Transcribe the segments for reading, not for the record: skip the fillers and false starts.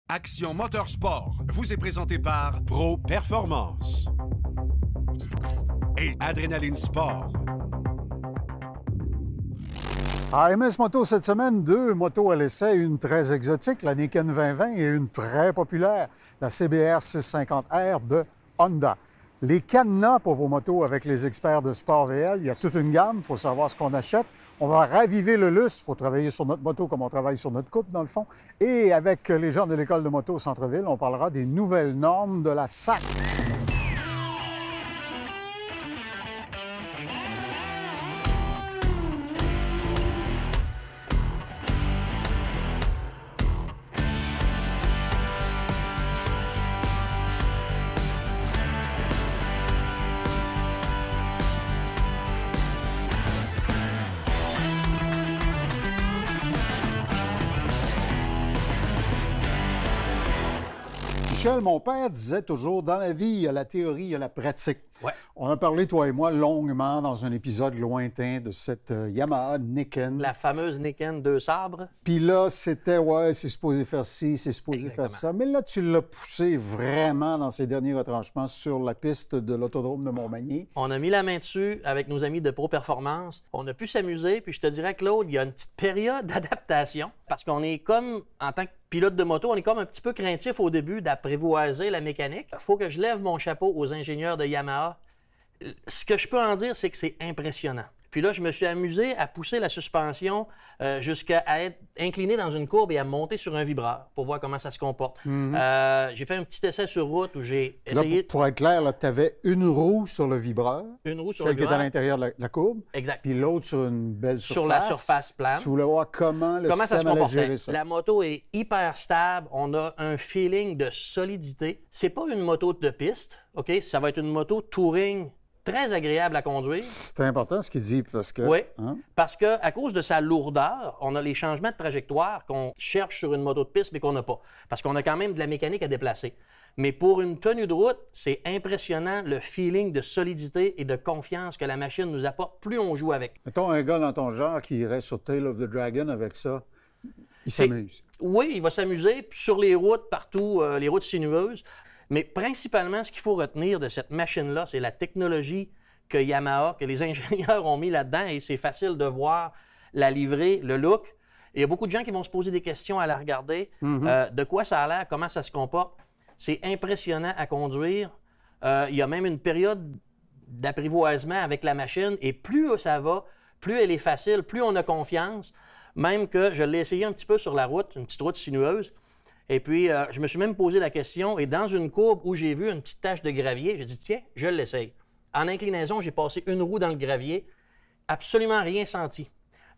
Action Motorsport vous est présenté par Pro Performance et Adrénaline Sport. À MS Moto cette semaine, deux motos à l'essai, une très exotique, la Niken 2020, et une très populaire, la CBR 650R de Honda. Les cadenas pour vos motos avec les experts de Sport VL, il y a toute une gamme, il faut savoir ce qu'on achète. On va raviver le lustre, il faut travailler sur notre moto comme on travaille sur notre coupe, dans le fond. Et avec les gens de l'École de moto au centre-ville, on parlera des nouvelles normes de la SAC. Michel, mon père disait toujours, dans la vie, il y a la théorie, il y a la pratique. Ouais. On a parlé, toi et moi, longuement dans un épisode lointain de cette Yamaha Niken. La fameuse Niken 2 sabres. Puis là, c'était, ouais, c'est supposé faire ci, c'est supposé faire ça. Mais là, tu l'as poussé vraiment dans ses derniers retranchements sur la piste de l'autodrome de Montmagny. On a mis la main dessus avec nos amis de Pro Performance. On a pu s'amuser, puis je te dirais, Claude, il y a une petite période d'adaptation parce qu'on est comme, en tant que pilote de moto, on est comme un petit peu craintif au début d'apprivoiser la mécanique. Il faut que je lève mon chapeau aux ingénieurs de Yamaha. Ce que je peux en dire, c'est que c'est impressionnant. Puis là, je me suis amusé à pousser la suspension jusqu'à être incliné dans une courbe et à monter sur un vibreur pour voir comment ça se comporte. J'ai fait un petit essai sur route où j'ai essayé... Là, pour être clair, tu avais une roue sur le vibreur. Une roue sur celle le qui est vibreur. à l'intérieur de la courbe. Exact. Puis l'autre sur une belle surface. Sur la surface plane. Tu voulais voir comment le système allait gérer ça. La moto est hyper stable. On a un feeling de solidité. C'est pas une moto de piste, OK? Ça va être une moto touring très agréable à conduire. C'est important ce qu'il dit parce que... Oui, hein? parce qu'à cause de sa lourdeur, on a les changements de trajectoire qu'on cherche sur une moto de piste mais qu'on n'a pas. Parce qu'on a quand même de la mécanique à déplacer. Mais pour une tenue de route, c'est impressionnant le feeling de solidité et de confiance que la machine nous apporte plus on joue avec. Mettons un gars dans ton genre qui irait sur Tail of the Dragon avec ça, il s'amuse. Oui, il va s'amuser sur les routes partout, les routes sinueuses. Mais principalement, ce qu'il faut retenir de cette machine-là, c'est la technologie que Yamaha, que les ingénieurs ont mis là-dedans, et c'est facile de voir la livrée, le look. Et il y a beaucoup de gens qui vont se poser des questions à la regarder. De quoi ça a l'air, comment ça se comporte. C'est impressionnant à conduire. Il y a même une période d'apprivoisement avec la machine, et plus ça va, plus elle est facile, plus on a confiance. Même que je l'ai essayé un petit peu sur la route, une petite route sinueuse. Et puis, je me suis même posé la question, et dans une courbe où j'ai vu une petite tache de gravier, j'ai dit, tiens, je l'essaye. En inclinaison, j'ai passé une roue dans le gravier, absolument rien senti.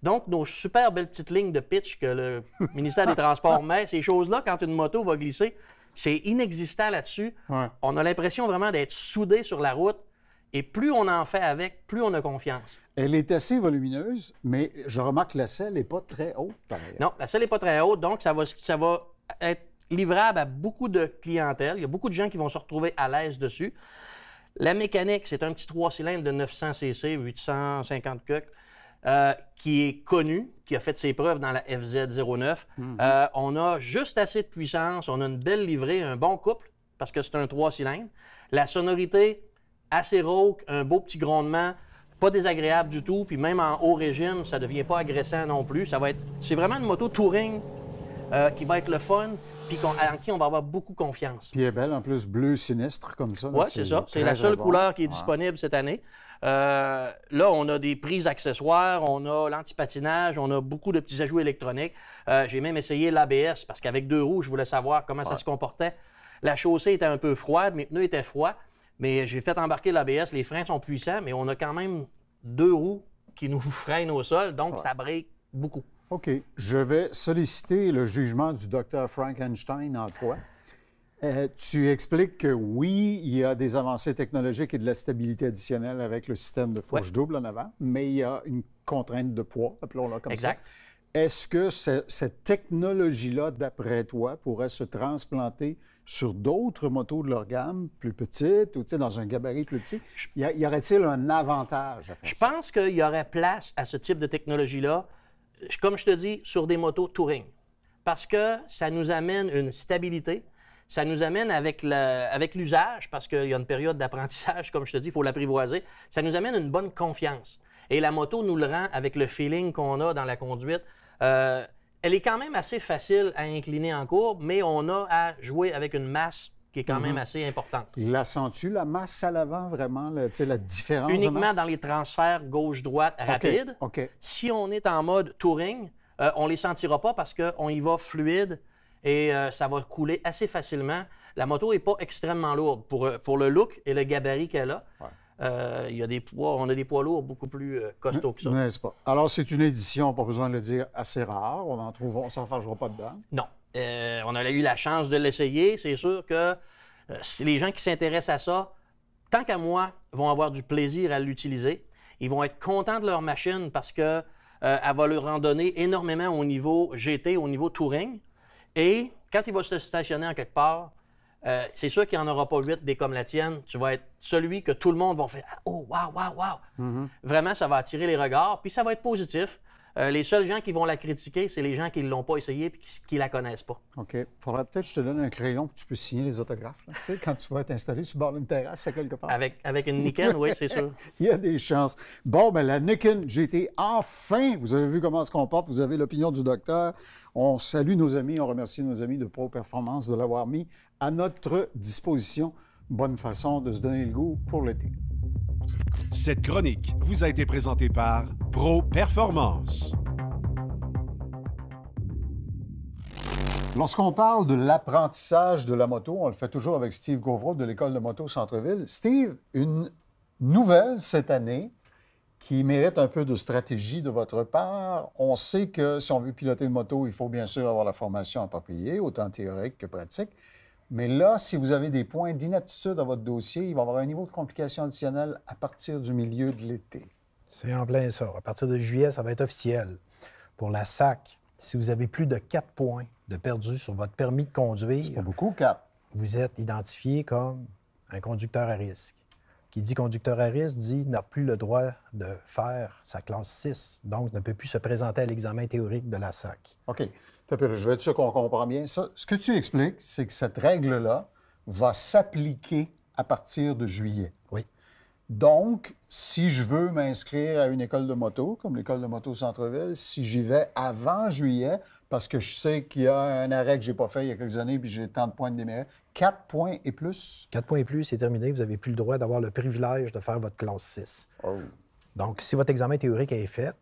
Donc, nos super belles petites lignes de pitch que le ministère des Transports met, ces choses-là, quand une moto va glisser, c'est inexistant là-dessus. Ouais. On a l'impression vraiment d'être soudés sur la route, et plus on en fait avec, plus on a confiance. Elle est assez volumineuse, mais je remarque que la selle n'est pas très haute, par ailleurs. Non, la selle n'est pas très haute, donc ça va être livrable à beaucoup de clientèle. Il y a beaucoup de gens qui vont se retrouver à l'aise dessus. La mécanique, c'est un petit 3 cylindres de 900 cc, 850 cucs, qui est connu, qui a fait ses preuves dans la FZ09. On a juste assez de puissance, on a une belle livrée, un bon couple, parce que c'est un 3 cylindres. La sonorité, assez rauque, un beau petit grondement, pas désagréable du tout, puis même en haut régime, ça ne devient pas agressant non plus. C'est vraiment une moto touring qui va être le fun, puis en qui on va avoir beaucoup confiance. Puis elle est belle, en plus, bleu sinistre comme ça. Oui, c'est ça. C'est la seule couleur qui est disponible cette année. Là, on a des prises accessoires, on a l'antipatinage, on a beaucoup de petits ajouts électroniques. J'ai même essayé l'ABS, parce qu'avec deux roues, je voulais savoir comment ça se comportait. La chaussée était un peu froide, mes pneus étaient froids, mais j'ai fait embarquer l'ABS. Les freins sont puissants, mais on a quand même deux roues qui nous freinent au sol, donc ça break beaucoup. OK. Je vais solliciter le jugement du Dr. Frankenstein en toi. Tu expliques que oui, il y a des avancées technologiques et de la stabilité additionnelle avec le système de fourche double en avant, mais il y a une contrainte de poids, appelons-la comme ça. Est-ce que cette technologie-là, d'après toi, pourrait se transplanter sur d'autres motos de leur gamme, plus petites ou dans un gabarit plus petit? Y aurait-il un avantage à faire ça? Je pense qu'il y aurait place à ce type de technologie-là, comme je te dis, sur des motos touring. parce que ça nous amène une stabilité. Ça nous amène avec l'usage, parce qu'il y a une période d'apprentissage, comme je te dis, il faut l'apprivoiser. Ça nous amène une bonne confiance. Et la moto nous le rend avec le feeling qu'on a dans la conduite. Elle est quand même assez facile à incliner en courbe, mais on a à jouer avec une masse qui est quand même assez importante. La sens-tu, la masse à l'avant, vraiment, la différence Uniquement de masse? dans les transferts gauche-droite rapides. OK. Si on est en mode touring, on ne les sentira pas parce qu'on y va fluide et ça va couler assez facilement. La moto n'est pas extrêmement lourde pour le look et le gabarit qu'elle a. Ouais. Il y a des poids, on a des poids lourds beaucoup plus costauds que ça. N'est-ce pas? Alors, c'est une édition, pas besoin de le dire, assez rare. On en trouve, on s'en fâchera pas dedans. Non. On a eu la chance de l'essayer. C'est sûr que les gens qui s'intéressent à ça, tant qu'à moi, vont avoir du plaisir à l'utiliser. Ils vont être contents de leur machine parce qu'elle va leur en donner énormément au niveau GT, au niveau touring. Et quand il va se stationner en quelque part, c'est sûr qu'il n'y en aura pas 8 des comme la tienne. Tu vas être celui que tout le monde va faire « Oh, wow, wow, wow! Vraiment, ça va attirer les regards, puis ça va être positif. Les seuls gens qui vont la critiquer, c'est les gens qui ne l'ont pas essayé et qui ne la connaissent pas. OK. Il faudrait peut-être que je te donne un crayon et tu peux signer les autographes. Là. Tu sais, quand tu vas être installé sur le bord d'une terrasse, à quelque part. Avec une Nikon, oui, c'est sûr. Il y a des chances. Bon, bien, la Nikon GT, enfin, vous avez vu comment elle se comporte, vous avez l'opinion du docteur. On salue nos amis, on remercie nos amis de Pro Performance de l'avoir mis à notre disposition. Bonne façon de se donner le goût pour l'été. Cette chronique vous a été présentée par Pro Performance. Lorsqu'on parle de l'apprentissage de la moto, on le fait toujours avec Steve Gauvreau de l'École de moto Centre-Ville. Steve, une nouvelle cette année qui mérite un peu de stratégie de votre part. On sait que si on veut piloter une moto, il faut bien sûr avoir la formation appropriée, autant théorique que pratique. Mais là, si vous avez des points d'inaptitude dans votre dossier, il va y avoir un niveau de complication additionnel à partir du milieu de l'été. C'est en plein ça. À partir de juillet, ça va être officiel. Pour la SAC, si vous avez plus de 4 points de perdu sur votre permis de conduire, C'est pas beaucoup, 4. vous êtes identifié comme un conducteur à risque. Qui dit conducteur à risque dit n'a plus le droit de faire sa classe 6, donc ne peut plus se présenter à l'examen théorique de la SAC. OK. Je vais être sûr qu'on comprend bien ça. Ce que tu expliques, c'est que cette règle-là va s'appliquer à partir de juillet. Oui. Donc, si je veux m'inscrire à une école de moto, comme l'École de moto Centre-Ville, si j'y vais avant juillet, parce que je sais qu'il y a un arrêt que je n'ai pas fait il y a quelques années, puis j'ai tant de points de déménage, 4 points et plus? 4 points et plus, c'est terminé. Vous n'avez plus le droit d'avoir le privilège de faire votre classe 6. Oh. Donc, si votre examen théorique est fait,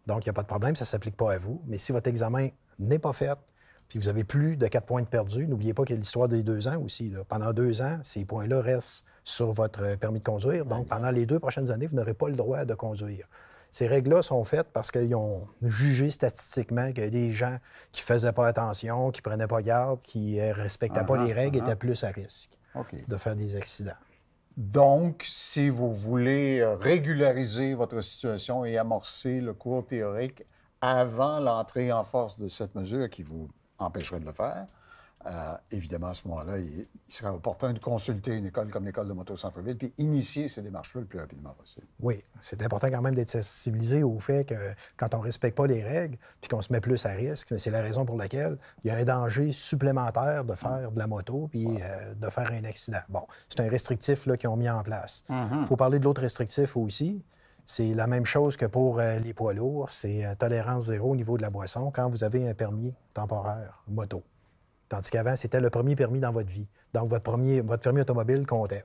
donc il n'y a pas de problème, ça ne s'applique pas à vous. Mais si votre examen n'est pas fait, puis vous avez plus de 4 points de perdus, n'oubliez pas qu'il y a l'histoire des 2 ans aussi. Là. Pendant 2 ans, ces points-là restent sur votre permis de conduire. Donc, pendant les 2 prochaines années, vous n'aurez pas le droit de conduire. Ces règles-là sont faites parce qu'ils ont jugé statistiquement qu'il y a des gens qui ne faisaient pas attention, qui ne prenaient pas garde, qui ne respectaient pas les règles, étaient plus à risque de faire des accidents. Donc, si vous voulez régulariser votre situation et amorcer le cours théorique avant l'entrée en force de cette mesure qui vous empêcherait de le faire, évidemment, à ce moment-là, il serait opportun de consulter une école comme l'École de moto Centre-Ville puis initier ces démarches-là le plus rapidement possible. Oui, c'est important quand même d'être sensibilisé au fait que quand on ne respecte pas les règles puis qu'on se met plus à risque, c'est la raison pour laquelle il y a un danger supplémentaire de faire de la moto puis de faire un accident. Bon, c'est un restrictif qu'ils ont mis en place. Il faut parler de l'autre restrictif aussi. C'est la même chose que pour les poids lourds. C'est tolérance zéro au niveau de la boisson quand vous avez un permis temporaire moto. Tandis qu'avant, c'était le premier permis dans votre vie. Donc, votre permis automobile comptait.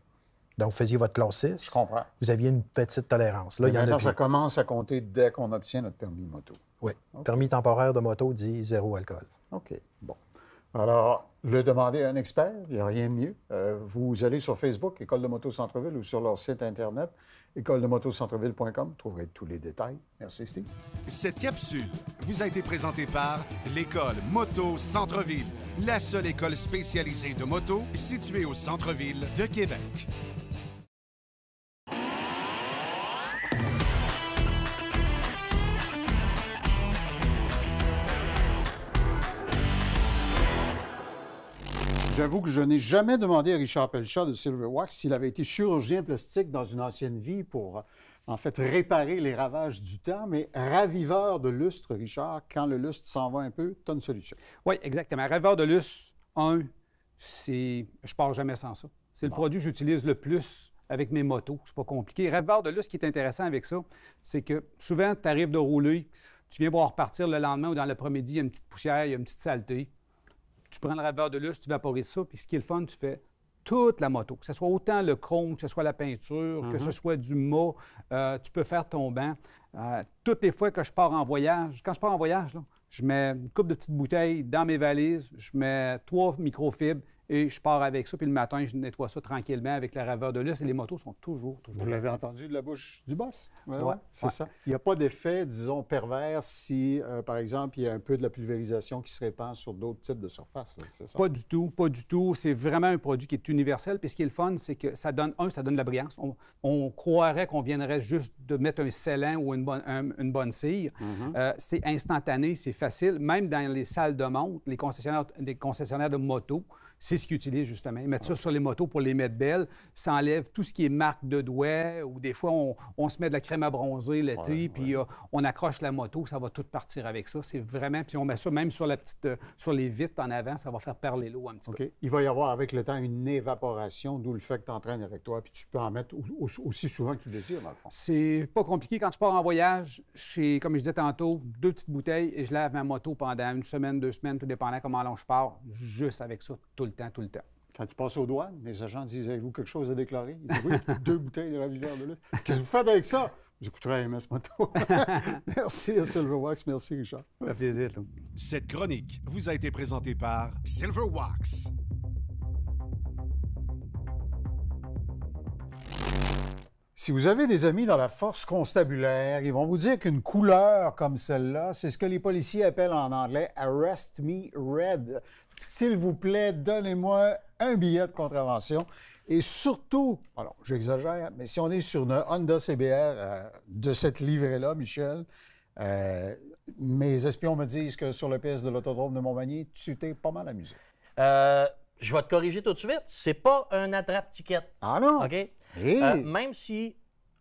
Donc, vous faisiez votre classe 6. Je comprends. Vous aviez une petite tolérance. Là, il y en a maintenant, plus. ça commence à compter dès qu'on obtient notre permis moto. Oui. Permis temporaire de moto dit 0 alcool. OK. Bon. Alors, le demander à un expert, il n'y a rien de mieux. Vous allez sur Facebook, École de moto Centre-Ville, ou sur leur site Internet, écoledemotocentreville.com, vous trouverez tous les détails. Merci, Steve. Cette capsule vous a été présentée par l'École moto Centre-Ville, la seule école spécialisée de moto située au centre-ville de Québec. J'avoue que je n'ai jamais demandé à Richard Pelchat de Silverwax s'il avait été chirurgien plastique dans une ancienne vie pour en fait, réparer les ravages du temps, mais raviveur de lustre, Richard, quand le lustre s'en va un peu, tu as une solution. Oui, exactement. Raviveur de lustre, je ne pars jamais sans ça. C'est le produit que j'utilise le plus avec mes motos. C'est pas compliqué. Raviveur de lustre, ce qui est intéressant avec ça, c'est que souvent, tu arrives de rouler, tu viens pour repartir le lendemain ou dans l'après-midi, il y a une petite poussière, il y a une petite saleté. Tu prends le raviveur de lustre, tu vaporises ça, puis ce qui est le fun, tu fais toute la moto, que ce soit autant le chrome, que ce soit la peinture, que ce soit du mât, tu peux faire ton banc. Toutes les fois que je pars en voyage, quand je pars en voyage, là, je mets une couple de petites bouteilles dans mes valises, je mets 3 microfibres et je pars avec ça. Puis le matin, je nettoie ça tranquillement avec la raveur de lustre et les motos sont toujours. Vous l'avez entendu de la bouche du boss? Oui, c'est ça. Il n'y a pas d'effet, disons, pervers si, par exemple, il y a un peu de la pulvérisation qui se répand sur d'autres types de surfaces. C'est ça? Pas du tout, pas du tout. C'est vraiment un produit qui est universel. Puis ce qui est le fun, c'est que ça donne de la brillance. On croirait qu'on viendrait juste de mettre un scellant ou une bonne cire. C'est instantané, c'est facile. Même dans les salles de montre, les concessionnaires de motos, c'est ce qu'ils utilisent, justement. Ils mettent ça sur les motos pour les mettre belles. Ça enlève tout ce qui est marque de doigts, ou des fois, on se met de la crème à bronzer l'été, puis on accroche la moto, ça va tout partir avec ça. C'est vraiment... Puis on met ça même sur sur les vitres en avant, ça va faire perler l'eau un petit peu. Il va y avoir, avec le temps, une évaporation, d'où le fait que tu entraînes avec toi, puis tu peux en mettre aussi souvent que tu désires, dans le fond. C'est pas compliqué. Quand je pars en voyage, comme je disais tantôt, 2 petites bouteilles, et je lave ma moto pendant 1 semaine, 2 semaines, tout dépendant comment long je pars, juste avec ça, tout le temps. Quand ils passent aux douanes, les agents disent « Avez-vous quelque chose à déclarer? » Ils disent « Oui, 2 bouteilles de raviveur de lustre. » Qu'est-ce que vous faites avec ça? J'écouterai MS Moto. Merci à Silverwax. Merci, Richard. Ça fait plaisir. Tout. Cette chronique vous a été présentée par Silverwax. Si vous avez des amis dans la force constabulaire, ils vont vous dire qu'une couleur comme celle-là, c'est ce que les policiers appellent en anglais « Arrest me red ». S'il vous plaît, donnez-moi un billet de contravention. Et surtout, alors j'exagère, mais si on est sur une Honda CBR de cette livrée-là, Michel, mes espions me disent que sur le PS de l'autodrome de Montmagny, tu t'es pas mal amusé. Je vais te corriger tout de suite. C'est pas un attrape-ticket. Ah non? OK? Hey. Même si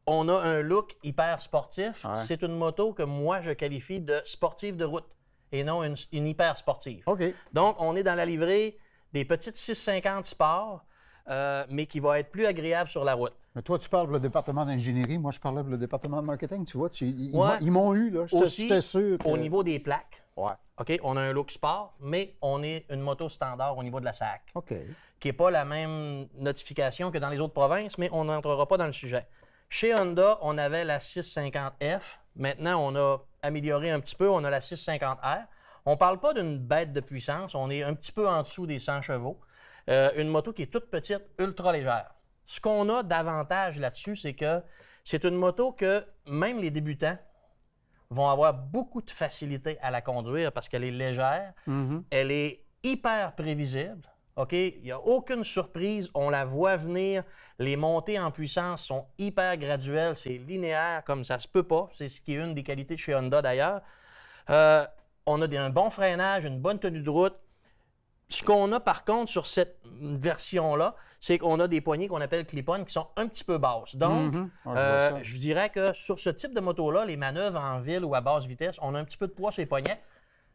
on a un look hyper sportif, c'est une moto que moi, je qualifie de sportive de route et non une hyper sportive. OK. Donc, on est dans la livrée des petites 650 Sport, mais qui va être plus agréable sur la route. Mais toi, tu parles pour le département d'ingénierie. Moi, je parlais pour le département de marketing. Tu vois, ils m'ont eu, là. J'étais sûr que... Au niveau des plaques, ouais. OK, on a un look sport, mais on est une moto standard au niveau de la SAC. OK. Qui n'est pas la même notification que dans les autres provinces, mais on n'entrera pas dans le sujet. Chez Honda, on avait la 650F. Maintenant, on a amélioré un petit peu, on a la 650R. On ne parle pas d'une bête de puissance, on est un petit peu en dessous des 100 chevaux. Une moto qui est toute petite, ultra légère. Ce qu'on a d'avantage là-dessus, c'est que c'est une moto que même les débutants vont avoir beaucoup de facilité à la conduire parce qu'elle est légère, elle est hyper prévisible. OK? Il n'y a aucune surprise, on la voit venir. Les montées en puissance sont hyper graduelles, c'est linéaire comme ça se peut pas. C'est ce qui est une des qualités de chez Honda d'ailleurs. On a un bon freinage, une bonne tenue de route. Ce qu'on a par contre sur cette version-là, c'est qu'on a des poignées qu'on appelle clip-on qui sont un petit peu basses. Donc, je dirais que sur ce type de moto-là, les manœuvres en ville ou à basse vitesse, on a un petit peu de poids sur les poignets.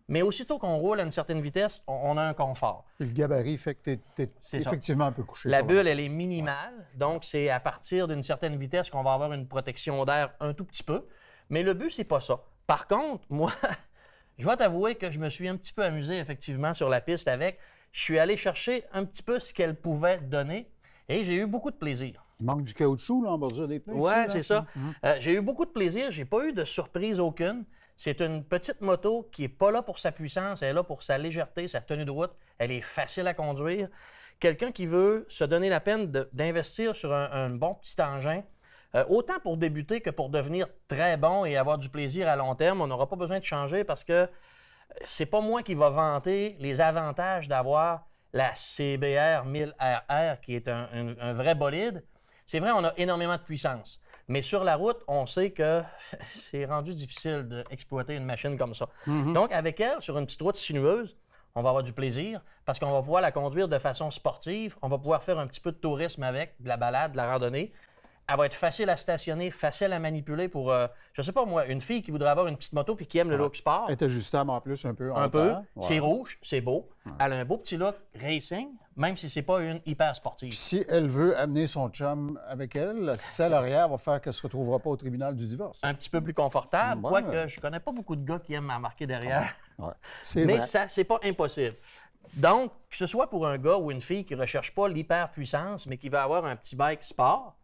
Mais aussitôt qu'on roule à une certaine vitesse, on a un confort. Et le gabarit fait que tu es effectivement un peu couché. La bulle, elle est minimale. Donc, c'est à partir d'une certaine vitesse qu'on va avoir une protection d'air un tout petit peu. Mais le but, c'est pas ça. Par contre, moi, je vais t'avouer que je me suis un petit peu amusé, effectivement, sur la piste avec. Je suis allé chercher un petit peu ce qu'elle pouvait donner et j'ai eu beaucoup de plaisir. Il manque du caoutchouc, là, en bordure des pneus. Oui, c'est ça. J'ai eu beaucoup de plaisir. J'ai pas eu de surprise aucune. C'est une petite moto qui n'est pas là pour sa puissance, elle est là pour sa légèreté, sa tenue de route. Elle est facile à conduire. Quelqu'un qui veut se donner la peine d'investir sur un bon petit engin, autant pour débuter que pour devenir très bon et avoir du plaisir à long terme, on n'aura pas besoin de changer parce que c'est pas moi qui va vanter les avantages d'avoir la CBR 1000RR qui est un vrai bolide. C'est vrai, on a énormément de puissance. Mais sur la route, on sait que c'est rendu difficile d'exploiter une machine comme ça. Donc, avec elle, sur une petite route sinueuse, on va avoir du plaisir parce qu'on va pouvoir la conduire de façon sportive. On va pouvoir faire un petit peu de tourisme avec, de la balade, de la randonnée. Elle va être facile à stationner, facile à manipuler pour, je sais pas moi, une fille qui voudrait avoir une petite moto puis qui aime le look sport. Elle est ajustable en plus un peu. Un peu. hauteur. C'est rouge, c'est beau. Elle a un beau petit look racing, même si c'est pas une hyper sportive. Puis si elle veut amener son chum avec elle, la selle arrière va faire qu'elle ne se retrouvera pas au tribunal du divorce. Un petit peu plus confortable, Ouais. quoique je connais pas beaucoup de gars qui aiment embarquer derrière. Ouais. C'est Mais vrai. ça, c'est pas impossible. Donc, que ce soit pour un gars ou une fille qui ne recherche pas l'hyperpuissance, mais qui va avoir un petit bike sport,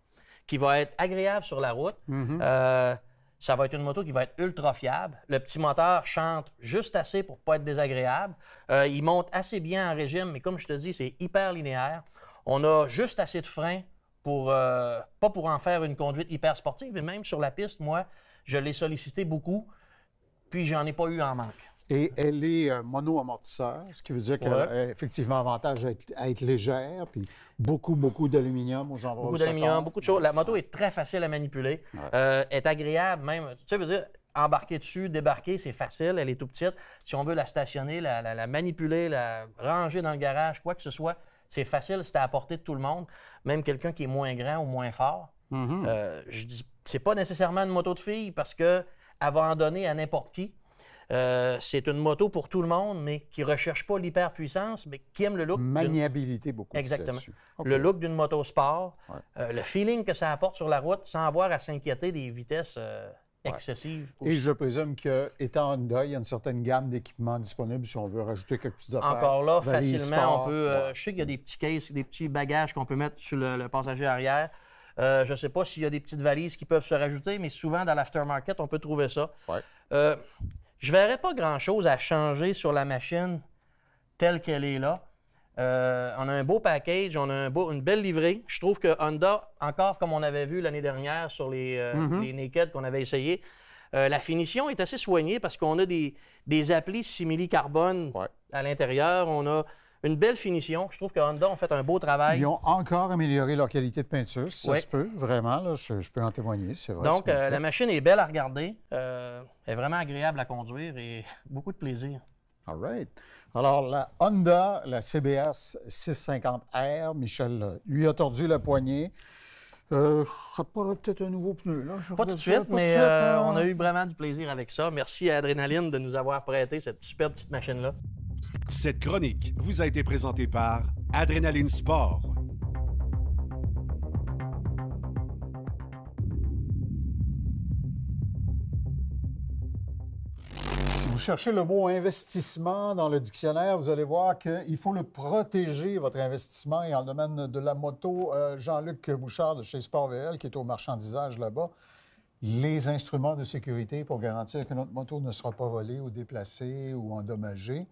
qui va être agréable sur la route, ça va être une moto qui va être ultra fiable. Le petit moteur chante juste assez pour ne pas être désagréable. Il monte assez bien en régime, mais comme je te dis, c'est hyper linéaire. On a juste assez de frein pour, pas pour en faire une conduite hyper sportive. Et même sur la piste, moi, je l'ai sollicité beaucoup, puis j'en ai pas eu en manque. Et elle est mono-amortisseur, ce qui veut dire qu'elle a effectivement avantage à être légère, puis beaucoup d'aluminium aux endroits où Beaucoup ça d'aluminium, tombe. beaucoup de choses. La moto est très facile à manipuler, est agréable même. Tu sais, veut dire, embarquer dessus, débarquer, c'est facile, elle est tout petite. Si on veut la stationner, la manipuler, la ranger dans le garage, quoi que ce soit, c'est facile, c'est à la portée de tout le monde, même quelqu'un qui est moins grand ou moins fort. Je dis, c'est pas nécessairement une moto de fille parce qu'elle va en donner à n'importe qui. C'est une moto pour tout le monde, mais qui ne recherche pas l'hyperpuissance, mais qui aime le look. Maniabilité beaucoup. Exactement. OK. Le look d'une moto sport, le feeling que ça apporte sur la route sans avoir à s'inquiéter des vitesses excessives. Et je présume qu'étant Honda, il y a une certaine gamme d'équipements disponibles si on veut rajouter quelques petites affaires. Encore là, Valise facilement, sport. on peut. Je sais qu'il y a des petits cases, des petits bagages qu'on peut mettre sur le passager arrière. Je ne sais pas s'il y a des petites valises qui peuvent se rajouter, mais souvent dans l'aftermarket, on peut trouver ça. Ouais. Je ne verrais pas grand-chose à changer sur la machine telle qu'elle est là. On a un beau package, on a une belle livrée. Je trouve que Honda, encore comme on avait vu l'année dernière sur les Naked qu'on avait essayé, la finition est assez soignée parce qu'on a des applis simili-carbone à l'intérieur. On a une belle finition. Je trouve que Honda ont fait un beau travail. Ils ont encore amélioré leur qualité de peinture, si ça se peut, vraiment. Là, je peux en témoigner, c'est vrai. Donc, la machine est belle à regarder. Elle est vraiment agréable à conduire et beaucoup de plaisir. All right. Alors, la Honda, la CBS 650R, Michel lui a tordu la poignée. Ça pourrait peut-être un nouveau pneu, là. Pas tout de suite, mais on a eu vraiment du plaisir avec ça. Merci à Adrénaline de nous avoir prêté cette superbe petite machine-là. Cette chronique vous a été présentée par Adrénaline Sport. Si vous cherchez le mot investissement dans le dictionnaire, vous allez voir qu'il faut le protéger, votre investissement. Et en domaine de la moto, Jean-Luc Bouchard de chez Sport VL, qui est au marchandisage là-bas, les instruments de sécurité pour garantir que notre moto ne sera pas volée ou déplacée ou endommagée.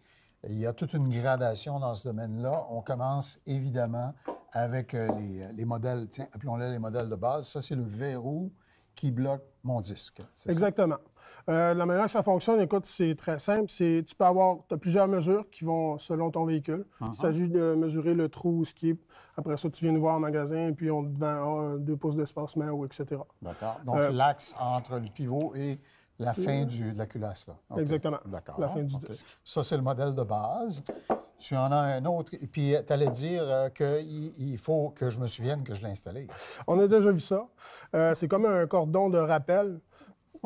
Il y a toute une gradation dans ce domaine-là. On commence évidemment avec les modèles, tiens, appelons-les les modèles de base. Ça, c'est le verrou qui bloque mon disque. Exactement. La manière que ça fonctionne, écoute, c'est très simple. Tu peux avoir plusieurs mesures qui vont selon ton véhicule. Il s'agit de mesurer le trou, ce qui est. Après ça, tu viens nous voir en magasin et puis on te vend 2 pouces d'espacement ou etc. D'accord. Donc, l'axe entre le pivot et la fin de la culasse, là. Okay. Exactement. D'accord. La fin du disque. Ça, c'est le modèle de base. Tu en as un autre. Et puis, tu allais dire qu'il faut que je me souvienne que je l'ai installé. On a déjà vu ça. C'est comme un cordon de rappel.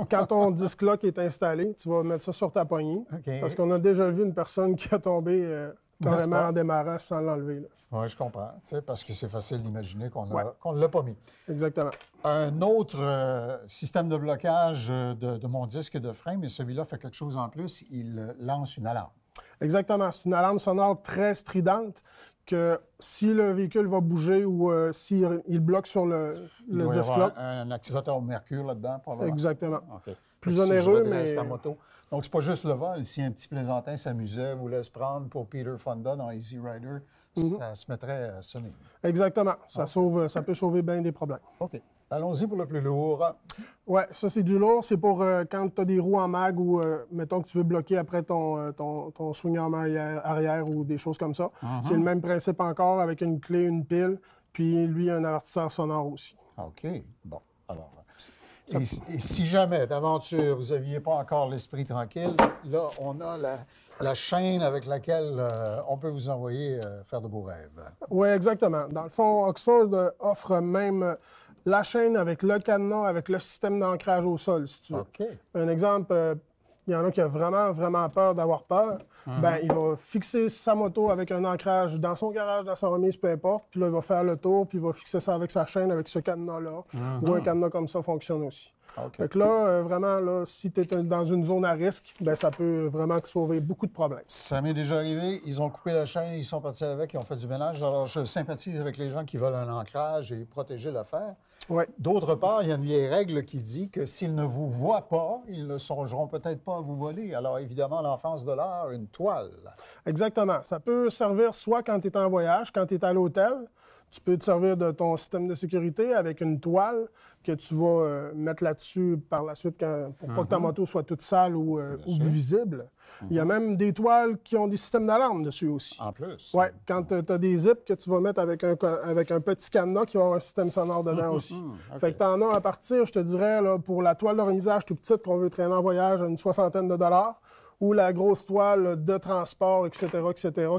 Quand ton disque lock est installé, tu vas mettre ça sur ta poignée. OK. Parce qu'on a déjà vu une personne qui a tombé carrément en démarrant sans l'enlever. Oui, je comprends. Parce que c'est facile d'imaginer qu'on ne l'a pas mis. Exactement. Un autre système de blocage de mon disque de frein, mais celui-là fait quelque chose en plus. Il lance une alarme. Exactement. C'est une alarme sonore très stridente que si le véhicule va bouger ou s'il bloque sur le disque lock. Un activateur au mercure là-dedans, probablement. Exactement. OK. Plus si onéreux, je redresse mais... ta moto. Donc, c'est pas juste le vol. Si un petit plaisantin s'amusait, vous laisse prendre pour Peter Fonda dans Easy Rider, ça se mettrait à sonner. Exactement. Ça peut sauver bien des problèmes. OK. Allons-y pour le plus lourd. Oui, ça, c'est du lourd. C'est pour quand tu as des roues en mag ou, mettons, que tu veux bloquer après ton swing arm arrière ou des choses comme ça. C'est le même principe encore avec une clé, une pile, puis lui, un avertisseur sonore aussi. OK. Bon, alors... Et si jamais, d'aventure, vous n'aviez pas encore l'esprit tranquille, là, on a la chaîne avec laquelle on peut vous envoyer faire de beaux rêves. Oui, exactement. Dans le fond, Oxford offre même la chaîne avec le cadenas, avec le système d'ancrage au sol, si tu veux. OK. Un exemple, il y en a qui a vraiment, vraiment peur d'avoir peur. Ben, il va fixer sa moto avec un ancrage dans son garage, dans sa remise, peu importe. Puis là, il va faire le tour, puis il va fixer ça avec sa chaîne, avec ce cadenas-là. Ou un cadenas comme ça fonctionne aussi. OK. Fait que là, vraiment, là, si tu es dans une zone à risque, ben, ça peut vraiment te sauver beaucoup de problèmes. Ça m'est déjà arrivé. Ils ont coupé la chaîne, ils sont partis avec, ils ont fait du ménage. Alors, je sympathise avec les gens qui veulent un ancrage et protéger l'affaire. Ouais. D'autre part, il y a une vieille règle qui dit que s'ils ne vous voient pas, ils ne songeront peut-être pas à vous voler. Alors, évidemment, l'enfance de l'art, une toile. Exactement. Ça peut servir soit quand tu es en voyage, quand tu es à l'hôtel. Tu peux te servir de ton système de sécurité avec une toile que tu vas mettre là-dessus par la suite pour pas que ta moto soit toute sale ou visible. Il y a même des toiles qui ont des systèmes d'alarme dessus aussi. En plus. Oui, quand tu as des zips que tu vas mettre avec un petit cadenas qui va avoir un système sonore dedans aussi. Fait que tu en as à partir, je te dirais, là, pour la toile de remisage tout petite qu'on veut traîner en voyage à une soixantaine de dollars, ou la grosse toile de transport, etc.,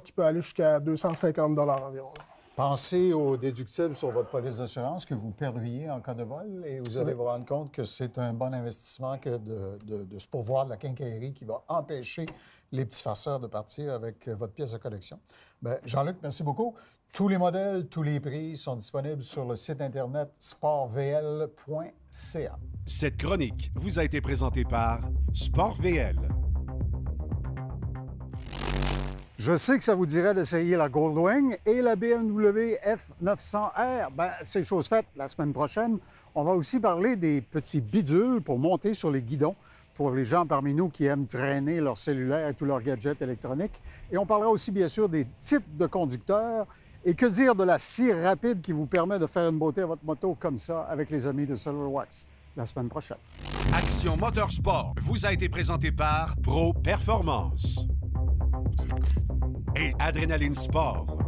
qui peut aller jusqu'à 250 environ. Pensez au déductible sur votre police d'assurance que vous perdriez en cas de vol et vous allez vous rendre compte que c'est un bon investissement que de se pourvoir de la quincaillerie qui va empêcher les petits farceurs de partir avec votre pièce de collection. Bien, Jean-Luc, merci beaucoup. Tous les modèles, tous les prix sont disponibles sur le site Internet sportvl.ca. Cette chronique vous a été présentée par SportVL. Je sais que ça vous dirait d'essayer la Goldwing et la BMW F900R. Bien, c'est chose faite. La semaine prochaine, on va aussi parler des petits bidules pour monter sur les guidons pour les gens parmi nous qui aiment traîner leur cellulaire et tous leurs gadgets électroniques. Et on parlera aussi, bien sûr, des types de conducteurs. Et que dire de la cire rapide qui vous permet de faire une beauté à votre moto comme ça avec les amis de SilverWax la semaine prochaine. Action Motorsport vous a été présenté par Pro Performance et Adrénaline Sport.